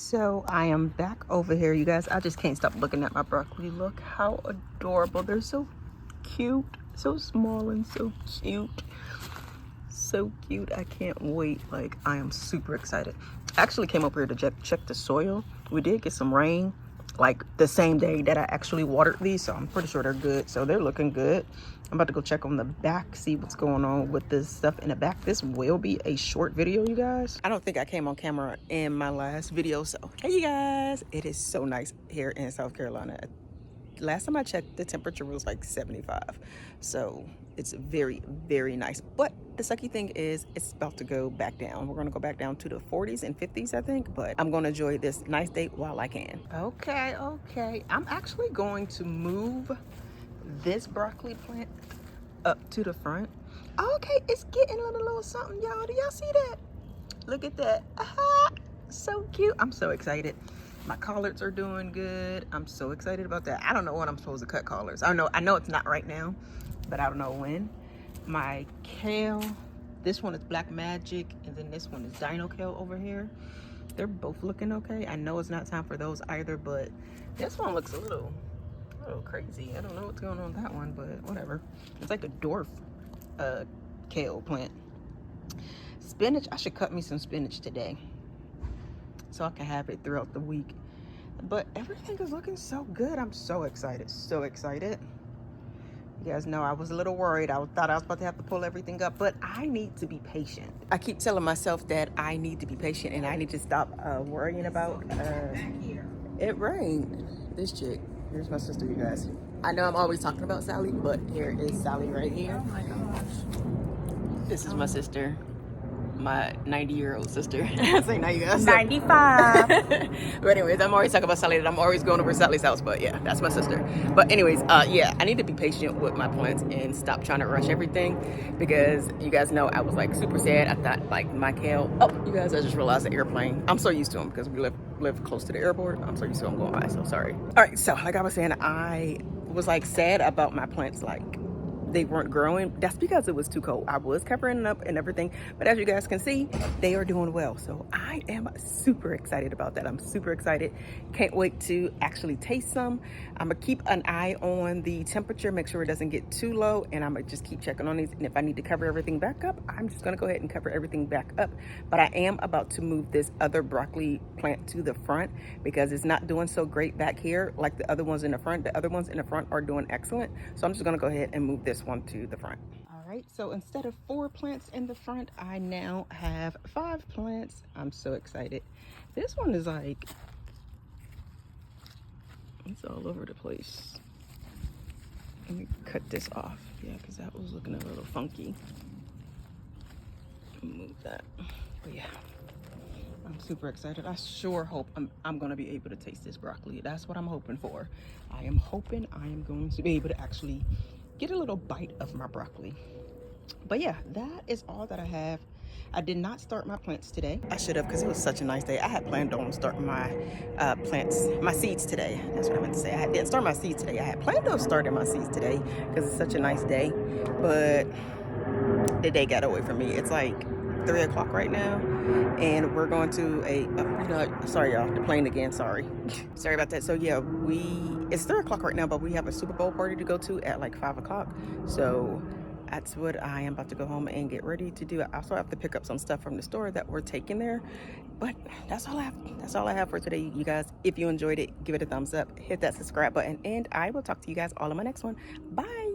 So I am back over here, you guys. I just can't stop looking at my broccoli. Look how adorable. They're so cute, so small and so cute. So cute. I can't wait. Like, I am super excited. I actually came up here to check the soil. We did get some rain like the same day that I actually watered these, so I'm pretty sure they're good. So they're looking good. I'm about to go check on the back, see what's going on with this stuff in the back. This will be a short video, you guys. I don't think I came on camera in my last video, so hey you guys, it is so nice here in South Carolina. Last time I checked, the temperature was like 75, so it's very, very nice. But the sucky thing is it's about to go back down. We're gonna go back down to the 40s and 50s, I think, but I'm gonna enjoy this nice day while I can. Okay, I'm actually going to move this broccoli plant up to the front. Okay, it's getting a little something, y'all. Do y'all see that? Look at that. So cute. I'm so excited. My collards are doing good. I'm so excited about that. I don't know when I'm supposed to cut collards. I know it's not right now, but I don't know when. My kale, this one is Black Magic, and then this one is Dino Kale over here. They're both looking okay. I know it's not time for those either, but this one looks a little crazy. I don't know what's going on with that one, but whatever. It's like a dwarf kale plant. Spinach, I should cut me some spinach today so I can have it throughout the week. But everything is looking so good. I'm so excited, so excited. You guys know I was a little worried. I thought I was about to have to pull everything up, but I need to be patient. I keep telling myself that I need to be patient and I need to stop worrying about it rained. This chick, here's my sister, you guys. I know I'm always talking about Sally, but here is Sally right here. Oh my gosh. This is my sister. My 90-year-old sister. Say now, you guys. 95. But anyways, I'm always talking about Sally, that I'm always going over Sally's house, but yeah, that's my sister. But anyways, yeah, I need to be patient with my plants and stop trying to rush everything, because you guys know I was like super sad. I thought like my kale, oh, you guys, I just realized the airplane. I'm so used to them because we live close to the airport. I'm so used to them going by, so sorry. All right, so like I was saying, I was like sad about my plants, like they weren't growing. That's because it was too cold. I was covering it up and everything, but as you guys can see, they are doing well. So I am super excited about that. I'm super excited. Can't wait to actually taste some. I'm gonna keep an eye on the temperature, make sure it doesn't get too low, and I'm gonna just keep checking on these. And if I need to cover everything back up, I'm just gonna go ahead and cover everything back up. But I am about to move this other broccoli plant to the front because it's not doing so great back here like the other ones in the front. The other ones in the front are doing excellent. So I'm just gonna go ahead and move this one to the front. All right, so instead of 4 plants in the front, I now have 5 plants. I'm so excited. This one is like, it's all over the place. Let me cut this off. Yeah, because that was looking a little funky. Move that. But yeah, I'm super excited. I sure hope I'm going to be able to taste this broccoli. That's what I'm hoping for. I am hoping I am going to be able to actually get a little bite of my broccoli. But yeah, that is all that I have. I did not start my plants today. I should have, because it was such a nice day. I had planned on starting my my seeds today. That's what I meant to say. I didn't start my seeds today. I had planned on starting my seeds today because it's such a nice day, but the day got away from me. It's like 3 o'clock right now, and we're going to a sorry y'all, the plane again, sorry about that. So yeah, it's 3 o'clock right now, but we have a Super Bowl party to go to at like 5 o'clock, so that's what I am about to go home and get ready to do. I also have to pick up some stuff from the store that we're taking there, but that's all I have for today, you guys. If you enjoyed it, give it a thumbs up, hit that subscribe button, and I will talk to you guys all in my next one. Bye.